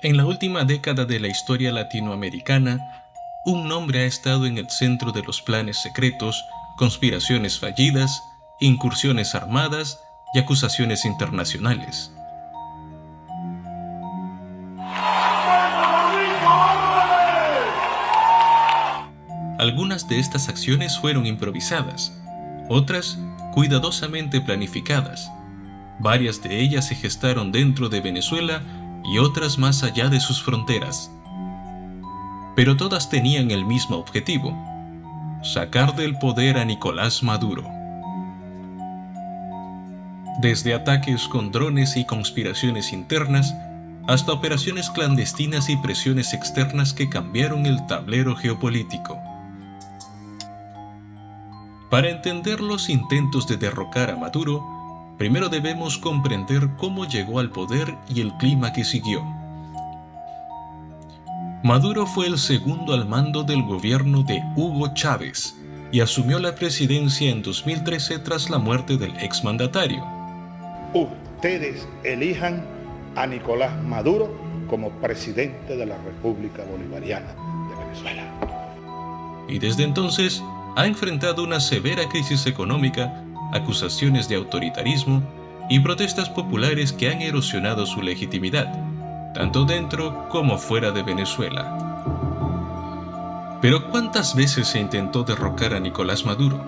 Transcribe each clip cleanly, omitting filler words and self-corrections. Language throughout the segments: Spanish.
En la última década de la historia latinoamericana, un nombre ha estado en el centro de los planes secretos, conspiraciones fallidas, incursiones armadas y acusaciones internacionales. Algunas de estas acciones fueron improvisadas, otras cuidadosamente planificadas. Varias de ellas se gestaron dentro de Venezuela y otras más allá de sus fronteras. Pero todas tenían el mismo objetivo: sacar del poder a Nicolás Maduro. Desde ataques con drones y conspiraciones internas, hasta operaciones clandestinas y presiones externas que cambiaron el tablero geopolítico. Para entender los intentos de derrocar a Maduro, primero debemos comprender cómo llegó al poder y el clima que siguió. Maduro fue el segundo al mando del gobierno de Hugo Chávez y asumió la presidencia en 2013 tras la muerte del exmandatario. Ustedes elijan a Nicolás Maduro como presidente de la República Bolivariana de Venezuela. Y desde entonces ha enfrentado una severa crisis económica, acusaciones de autoritarismo y protestas populares que han erosionado su legitimidad, tanto dentro como fuera de Venezuela. Pero ¿cuántas veces se intentó derrocar a Nicolás Maduro?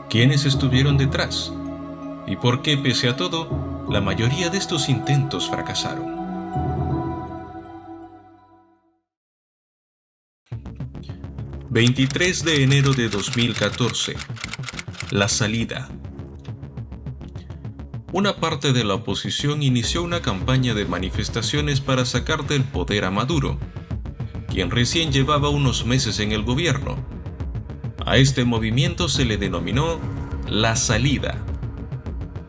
¿Quiénes estuvieron detrás? ¿Y por qué, pese a todo, la mayoría de estos intentos fracasaron? ...23 de enero de 2014... La salida. Una parte de la oposición inició una campaña de manifestaciones para sacar del poder a Maduro, quien recién llevaba unos meses en el gobierno. A este movimiento se le denominó La Salida,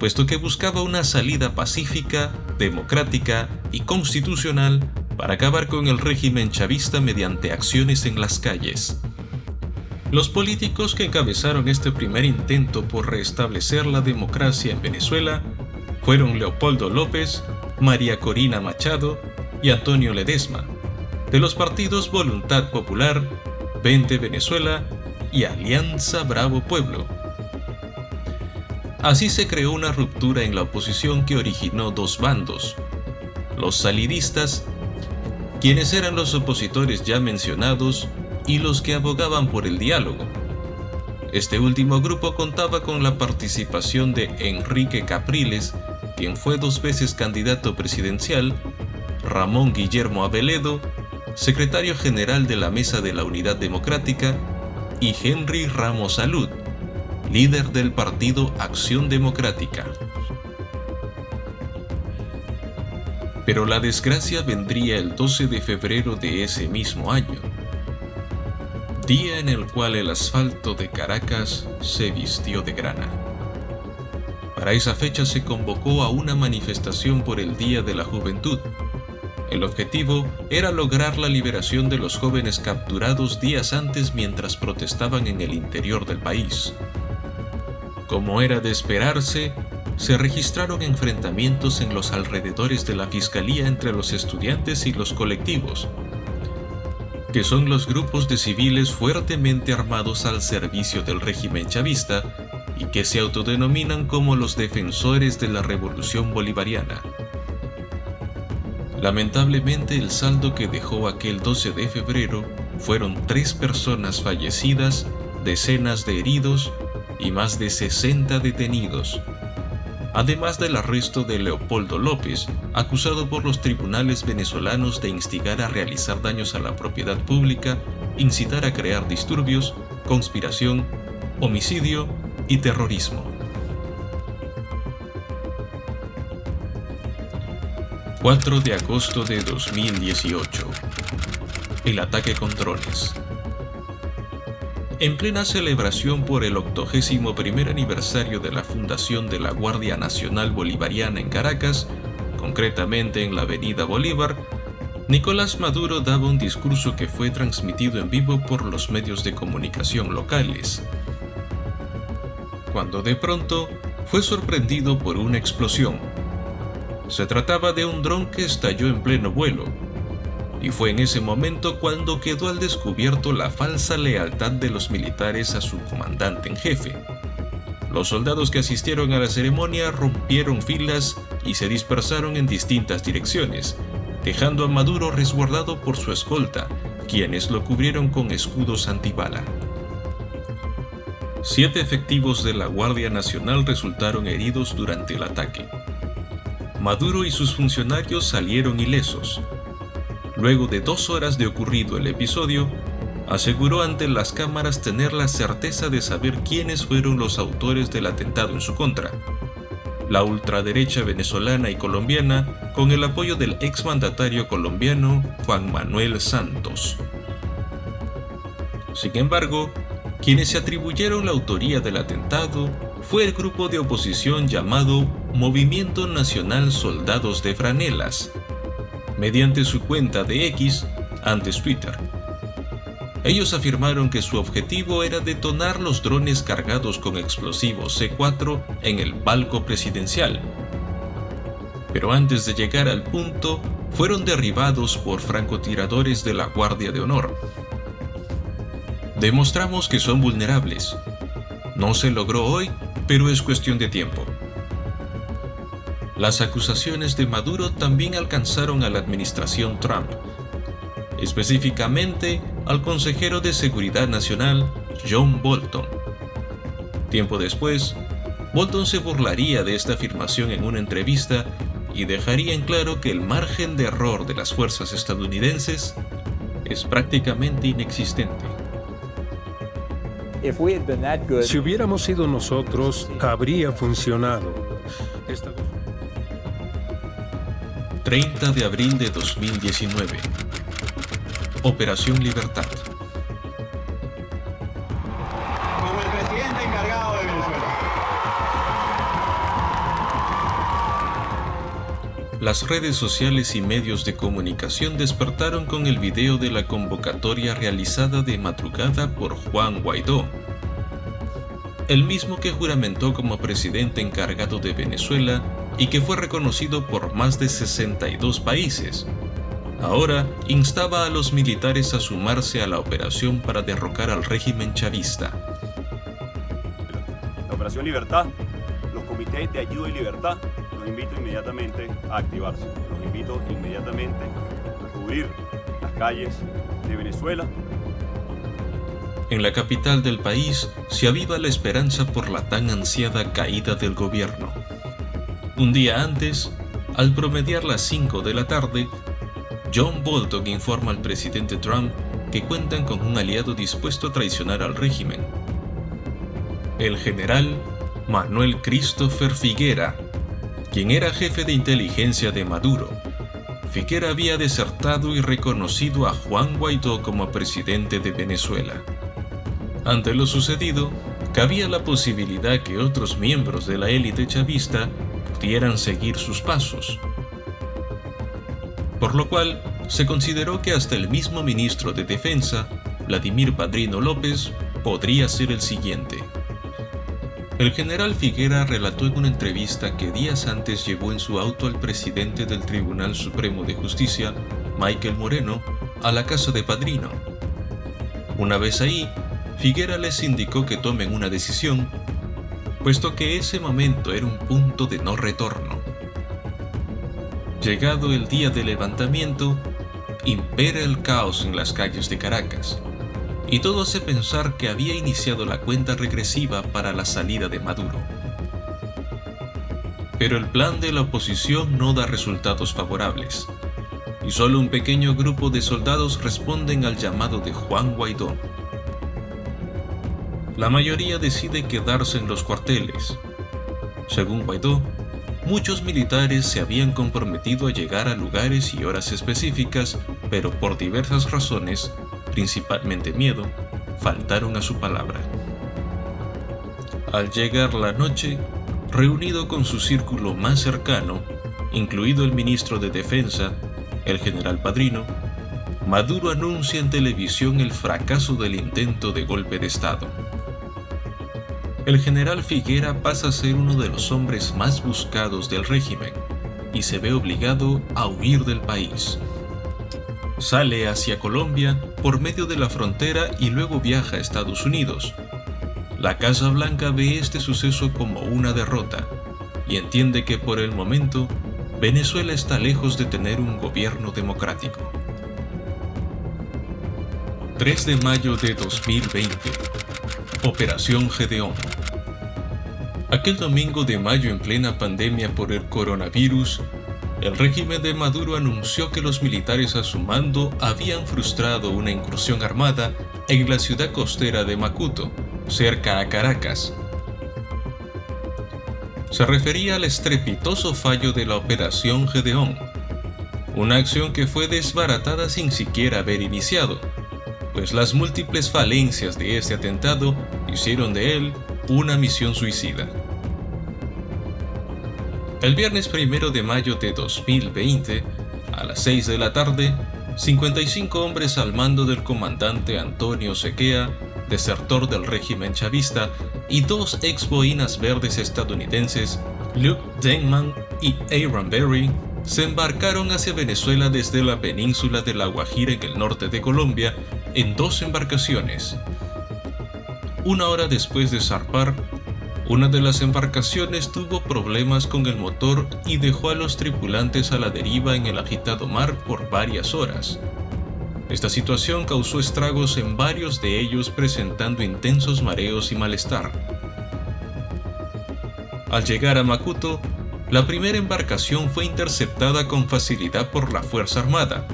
puesto que buscaba una salida pacífica, democrática y constitucional para acabar con el régimen chavista mediante acciones en las calles. Los políticos que encabezaron este primer intento por restablecer la democracia en Venezuela fueron Leopoldo López, María Corina Machado y Antonio Ledesma, de los partidos Voluntad Popular, Vente Venezuela y Alianza Bravo Pueblo. Así se creó una ruptura en la oposición que originó dos bandos: los salidistas, quienes eran los opositores ya mencionados, y los que abogaban por el diálogo. Este último grupo contaba con la participación de Enrique Capriles, quien fue 2 veces candidato presidencial, Ramón Guillermo Aveledo, secretario general de la Mesa de la Unidad Democrática, y Henry Ramos Salud, líder del partido Acción Democrática. Pero la desgracia vendría el 12 de febrero de ese mismo año, día en el cual el asfalto de Caracas se vistió de grana. Para esa fecha se convocó a una manifestación por el Día de la Juventud. El objetivo era lograr la liberación de los jóvenes capturados días antes mientras protestaban en el interior del país. Como era de esperarse, se registraron enfrentamientos en los alrededores de la Fiscalía entre los estudiantes y los colectivos, que son los grupos de civiles fuertemente armados al servicio del régimen chavista y que se autodenominan como los defensores de la revolución bolivariana. Lamentablemente, el saldo que dejó aquel 12 de febrero fueron 3 personas fallecidas, decenas de heridos y más de 60 detenidos, además del arresto de Leopoldo López, acusado por los tribunales venezolanos de instigar a realizar daños a la propiedad pública, incitar a crear disturbios, conspiración, homicidio y terrorismo. 4 de agosto de 2018. El ataque con drones. En plena celebración por el 81º aniversario de la fundación de la Guardia Nacional Bolivariana en Caracas, concretamente en la Avenida Bolívar, Nicolás Maduro daba un discurso que fue transmitido en vivo por los medios de comunicación locales, cuando de pronto fue sorprendido por una explosión. Se trataba de un dron que estalló en pleno vuelo, y fue en ese momento cuando quedó al descubierto la falsa lealtad de los militares a su comandante en jefe. Los soldados que asistieron a la ceremonia rompieron filas y se dispersaron en distintas direcciones, dejando a Maduro resguardado por su escolta, quienes lo cubrieron con escudos antibala. 7 efectivos de la Guardia Nacional resultaron heridos durante el ataque. Maduro y sus funcionarios salieron ilesos. Luego de 2 horas de ocurrido el episodio, aseguró ante las cámaras tener la certeza de saber quiénes fueron los autores del atentado en su contra: la ultraderecha venezolana y colombiana, con el apoyo del exmandatario colombiano Juan Manuel Santos. Sin embargo, quienes se atribuyeron la autoría del atentado fue el grupo de oposición llamado Movimiento Nacional Soldados de Franelas, mediante su cuenta de X, antes Twitter. Ellos afirmaron que su objetivo era detonar los drones cargados con explosivos C4 en el palco presidencial. Pero antes de llegar al punto, fueron derribados por francotiradores de la Guardia de Honor. Demostramos que son vulnerables. No se logró hoy, pero es cuestión de tiempo. Las acusaciones de Maduro también alcanzaron a la administración Trump, específicamente al consejero de Seguridad Nacional, John Bolton. Tiempo después, Bolton se burlaría de esta afirmación en una entrevista y dejaría en claro que el margen de error de las fuerzas estadounidenses es prácticamente inexistente. Si hubiéramos sido nosotros, habría funcionado. 30 de abril de 2019. Operación Libertad. Como el presidente encargado de Venezuela. Las redes sociales y medios de comunicación despertaron con el video de la convocatoria realizada de madrugada por Juan Guaidó, el mismo que juramentó como presidente encargado de Venezuela y que fue reconocido por más de 62 países. Ahora instaba a los militares a sumarse a la operación para derrocar al régimen chavista. La Operación Libertad, los comités de ayuda y libertad, los invito inmediatamente a activarse. Los invito inmediatamente a cubrir las calles de Venezuela. En la capital del país se aviva la esperanza por la tan ansiada caída del gobierno. Un día antes, al promediar las 5 de la tarde, John Bolton informa al presidente Trump que cuentan con un aliado dispuesto a traicionar al régimen: el general Manuel Christopher Figuera, quien era jefe de inteligencia de Maduro. Figuera había desertado y reconocido a Juan Guaidó como presidente de Venezuela. Ante lo sucedido, cabía la posibilidad que otros miembros de la élite chavista pudieran seguir sus pasos. Por lo cual, se consideró que hasta el mismo ministro de Defensa, Vladimir Padrino López, podría ser el siguiente. El general Figuera relató en una entrevista que días antes llevó en su auto al presidente del Tribunal Supremo de Justicia, Michael Moreno, a la casa de Padrino. Una vez ahí, Figuera les indicó que tomen una decisión, puesto que ese momento era un punto de no retorno. Llegado el día del levantamiento, impera el caos en las calles de Caracas, y todo hace pensar que había iniciado la cuenta regresiva para la salida de Maduro. Pero el plan de la oposición no da resultados favorables, y solo un pequeño grupo de soldados responden al llamado de Juan Guaidó. La mayoría decide quedarse en los cuarteles. Según Guaidó, muchos militares se habían comprometido a llegar a lugares y horas específicas, pero por diversas razones, principalmente miedo, faltaron a su palabra. Al llegar la noche, reunido con su círculo más cercano, incluido el ministro de Defensa, el general Padrino, Maduro anuncia en televisión el fracaso del intento de golpe de Estado. El general Figuera pasa a ser uno de los hombres más buscados del régimen y se ve obligado a huir del país. sale hacia Colombia por medio de la frontera y luego viaja a Estados Unidos. La Casa Blanca ve este suceso como una derrota y entiende que por el momento Venezuela está lejos de tener un gobierno democrático. 3 de mayo de 2020. Operación Gedeón. Aquel domingo de mayo, en plena pandemia por el coronavirus, el régimen de Maduro anunció que los militares a su mando habían frustrado una incursión armada en la ciudad costera de Macuto, cerca a Caracas. Se refería al estrepitoso fallo de la Operación Gedeón, una acción que fue desbaratada sin siquiera haber iniciado, pues las múltiples falencias de este atentado hicieron de él una misión suicida. El viernes 1 de mayo de 2020, a las 6 de la tarde, 55 hombres al mando del comandante Antonio Sequea, desertor del régimen chavista, y 2 ex boinas verdes estadounidenses, Luke Denman y Aaron Berry, se embarcaron hacia Venezuela desde la península de La Guajira en el norte de Colombia en 2 embarcaciones. Una hora después de zarpar, una de las embarcaciones tuvo problemas con el motor y dejó a los tripulantes a la deriva en el agitado mar por varias horas. Esta situación causó estragos en varios de ellos, presentando intensos mareos y malestar. Al llegar a Macuto, la primera embarcación fue interceptada con facilidad por la Fuerza Armada,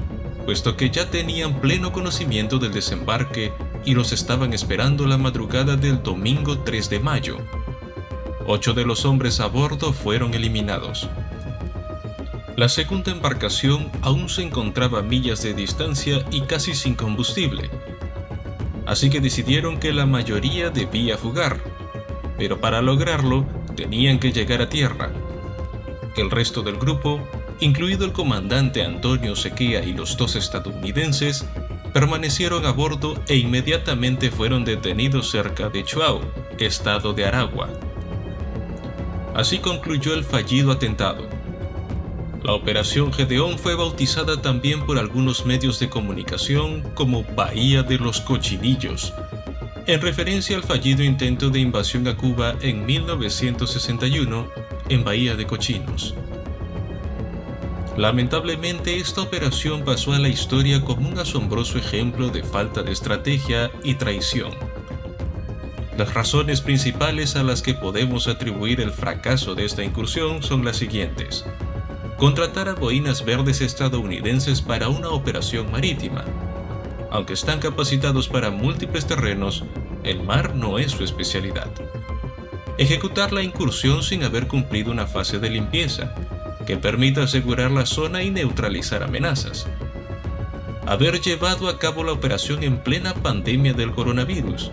puesto que ya tenían pleno conocimiento del desembarque y los estaban esperando la madrugada del domingo 3 de mayo. 8 de los hombres a bordo fueron eliminados. La segunda embarcación aún se encontraba a millas de distancia y casi sin combustible, así que decidieron que la mayoría debía fugar, pero para lograrlo tenían que llegar a tierra. El resto del grupo, incluido el comandante Antonio Sequea y los 2 estadounidenses, permanecieron a bordo e inmediatamente fueron detenidos cerca de Chuao, estado de Aragua. Así concluyó el fallido atentado. La Operación Gedeón fue bautizada también por algunos medios de comunicación como Bahía de los Cochinillos, en referencia al fallido intento de invasión a Cuba en 1961 en Bahía de Cochinos. Lamentablemente, esta operación pasó a la historia como un asombroso ejemplo de falta de estrategia y traición. Las razones principales a las que podemos atribuir el fracaso de esta incursión son las siguientes: contratar a boinas verdes estadounidenses para una operación marítima. Aunque están capacitados para múltiples terrenos, el mar no es su especialidad. Ejecutar la incursión sin haber cumplido una fase de limpieza, que permita asegurar la zona y neutralizar amenazas. Haber llevado a cabo la operación en plena pandemia del coronavirus.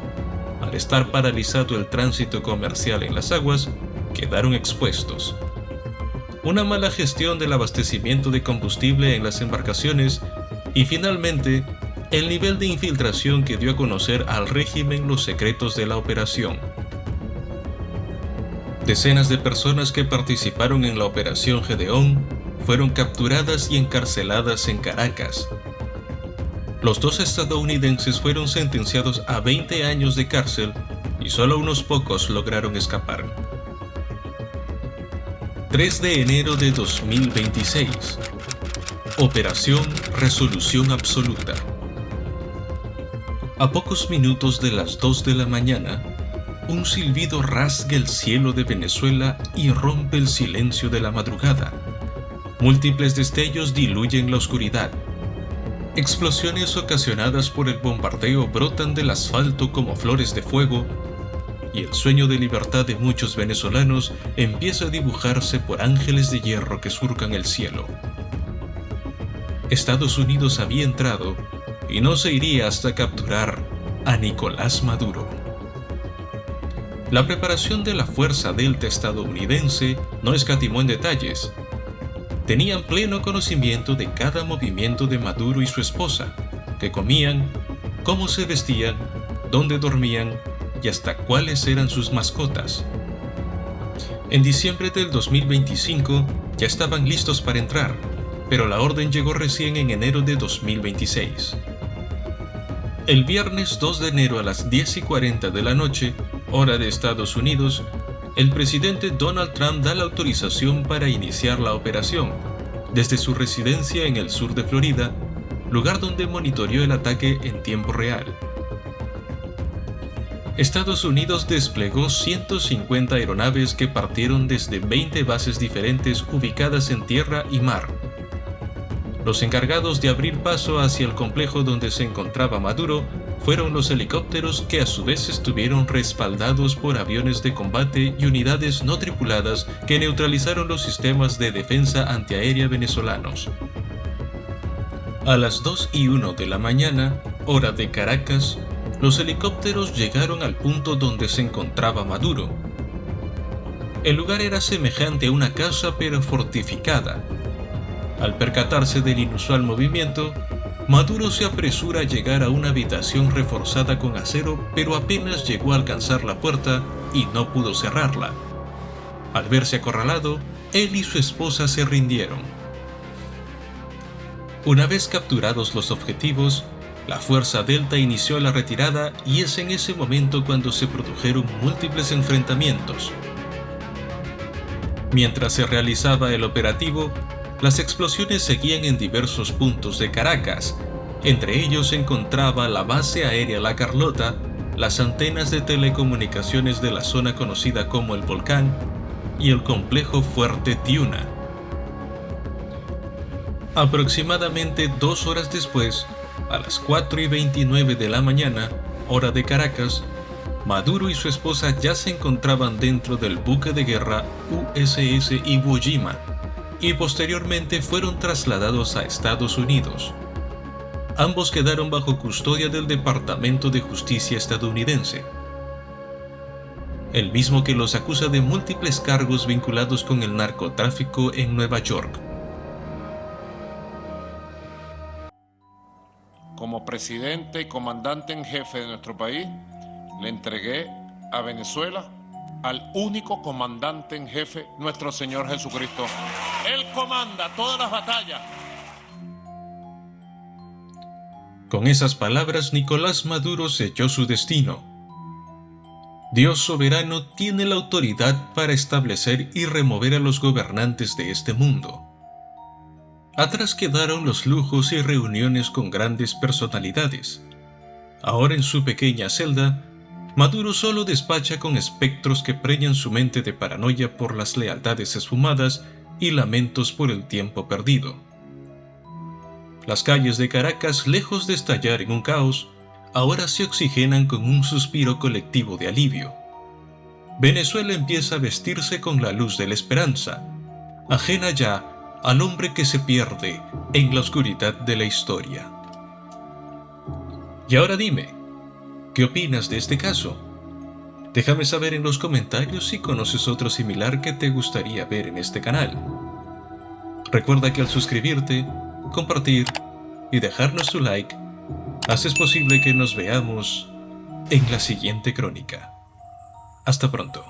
Al estar paralizado el tránsito comercial en las aguas, quedaron expuestos. Una mala gestión del abastecimiento de combustible en las embarcaciones y finalmente el nivel de infiltración que dio a conocer al régimen los secretos de la operación. Decenas de personas que participaron en la Operación Gedeón fueron capturadas y encarceladas en Caracas. Los 2 estadounidenses fueron sentenciados a 20 años de cárcel y solo unos pocos lograron escapar. 3 de enero de 2026. Operación Resolución Absoluta. A pocos minutos de las 2 de la mañana, un silbido rasga el cielo de Venezuela y rompe el silencio de la madrugada. Múltiples destellos diluyen la oscuridad. Explosiones ocasionadas por el bombardeo brotan del asfalto como flores de fuego, y el sueño de libertad de muchos venezolanos empieza a dibujarse por ángeles de hierro que surcan el cielo. Estados Unidos había entrado y no se iría hasta capturar a Nicolás Maduro. La preparación de la Fuerza Delta estadounidense no escatimó en detalles. Tenían pleno conocimiento de cada movimiento de Maduro y su esposa, qué comían, cómo se vestían, dónde dormían y hasta cuáles eran sus mascotas. En diciembre del 2025 ya estaban listos para entrar, pero la orden llegó recién en enero de 2026. El viernes 2 de enero a las 10:40 de la noche, hora de Estados Unidos, el presidente Donald Trump da la autorización para iniciar la operación, desde su residencia en el sur de Florida, lugar donde monitoreó el ataque en tiempo real. Estados Unidos desplegó 150 aeronaves que partieron desde 20 bases diferentes ubicadas en tierra y mar. Los encargados de abrir paso hacia el complejo donde se encontraba Maduro fueron los helicópteros, que a su vez estuvieron respaldados por aviones de combate y unidades no tripuladas que neutralizaron los sistemas de defensa antiaérea venezolanos. A las 2:01 de la mañana, hora de Caracas, los helicópteros llegaron al punto donde se encontraba Maduro. El lugar era semejante a una casa pero fortificada. Al percatarse del inusual movimiento, Maduro se apresura a llegar a una habitación reforzada con acero, pero apenas llegó a alcanzar la puerta y no pudo cerrarla. Al verse acorralado, él y su esposa se rindieron. Una vez capturados los objetivos, la Fuerza Delta inició la retirada, y es en ese momento cuando se produjeron múltiples enfrentamientos. Mientras se realizaba el operativo, las explosiones seguían en diversos puntos de Caracas. Entre ellos se encontraba la base aérea La Carlota, las antenas de telecomunicaciones de la zona conocida como El Volcán y el complejo Fuerte Tiuna. Aproximadamente 2 horas después, a las 4:29 de la mañana, hora de Caracas, Maduro y su esposa ya se encontraban dentro del buque de guerra USS Iwo Jima y posteriormente fueron trasladados a Estados Unidos. Ambos quedaron bajo custodia del Departamento de Justicia estadounidense, el mismo que los acusa de múltiples cargos vinculados con el narcotráfico en Nueva York. Como presidente y comandante en jefe de nuestro país, le entregué a Venezuela al único comandante en jefe, nuestro Señor Jesucristo. Él comanda todas las batallas. Con esas palabras, Nicolás Maduro selló su destino. Dios soberano tiene la autoridad para establecer y remover a los gobernantes de este mundo. Atrás quedaron los lujos y reuniones con grandes personalidades. Ahora, en su pequeña celda, Maduro solo despacha con espectros que preñan su mente de paranoia por las lealtades esfumadas y lamentos por el tiempo perdido. Las calles de Caracas, lejos de estallar en un caos, ahora se oxigenan con un suspiro colectivo de alivio. Venezuela empieza a vestirse con la luz de la esperanza, ajena ya al hombre que se pierde en la oscuridad de la historia. Y ahora dime, ¿qué opinas de este caso? Déjame saber en los comentarios si conoces otro similar que te gustaría ver en este canal. Recuerda que al suscribirte, compartir y dejarnos tu like, haces posible que nos veamos en la siguiente crónica. Hasta pronto.